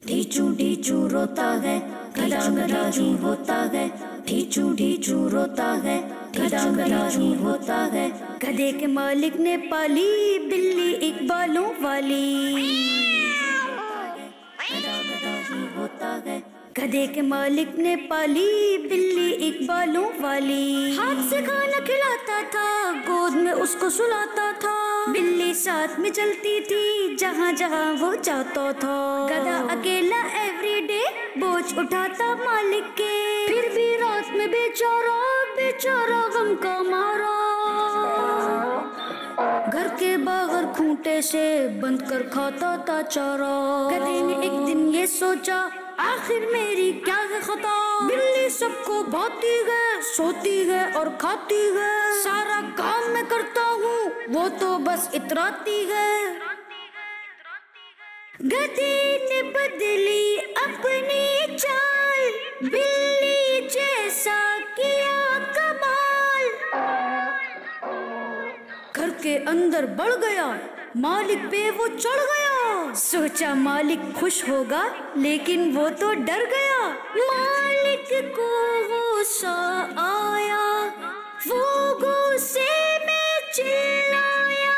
ढीचू ढीचू रोता है, गधा गधा ही होता है। ढीचू ढीचू रोता है, गधा गधा ही होता है। गधे के मालिक ने पाली बिल्ली एक बालों वाली। गधा गधा ही होता है। गधे के मालिक ने पाली बिल्ली एक बालों वाली। हाथ से खाना खिलाता था, गोद में उसको सुलाता था। बिल्ली साथ में चलती थी जहाँ जहाँ वो जाता था। गधा अकेला एवरीडे बोझ उठाता मालिक के, फिर भी रात में बेचारा बेचारा गम का मारा। घर के बाहर खूंटे से बंद कर खाता था चारा। गधे ने एक दिन ये सोचा, आखिर मेरी क्या है खता। बिल्ली सबको भाती है, सोती है और खाती है। सारा काम मैं करता हूँ, वो तो बस इतराती है। गधे ने बदली अपनी चाल, बिल्ली जैसा किया कमाल। घर के अंदर बढ़ गया, मालिक पे वो चढ़ गया। सोचा मालिक खुश होगा, लेकिन वो तो डर गया। मालिक को गुस्सा आया, वो गुस्से में चिल्लाया,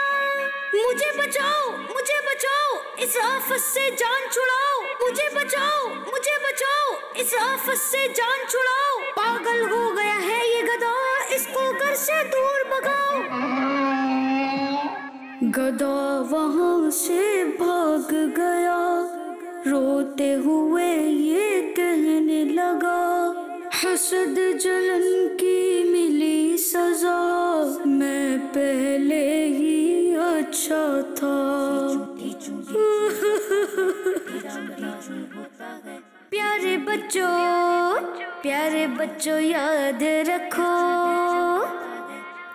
मुझे बचाओ मुझे बचाओ, इस आफत से जान छुड़ाओ। मुझे बचाओ मुझे बचाओ, इस आफत से जान छुड़ाओ। पागल हो गया है ये गधा, इसको घर से दूर भगाओ। गधा वहाँ से भाग गया, रोते हुए ये कहने लगा, हसद जलन की मिली सजा, मैं पहले ही अच्छा था। प्यारे बच्चों याद रखो,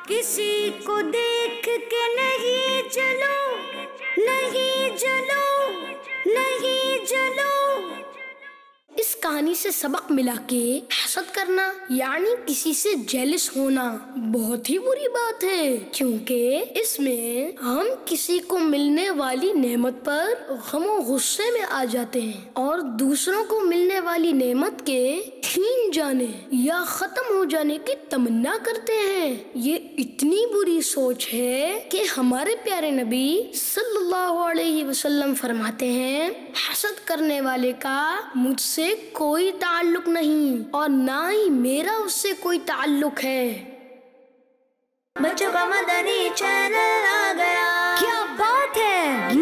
किसी को देख के नहीं जलो, नहीं जलो, नहीं जलो। इस कहानी से सबक मिला के हसद करना यानी किसी से जेलस होना बहुत ही बुरी बात है, क्योंकि इसमें हम किसी को मिलने वाली नेमत पर गम और गुस्से में आ जाते हैं और दूसरों को मिलने वाली नेमत के छीन जाने या खत्म हो जाने की तमन्ना करते हैं। ये इतनी बुरी सोच है कि हमारे प्यारे नबी सल्लल्लाहु अलैहि वसल्लम फरमाते हैं, हसद करने वाले का मुझसे कोई ताल्लुक नहीं और ना ही मेरा उससे कोई ताल्लुक है। बच्चों का मदनी चैनल आ गया, क्या बात है।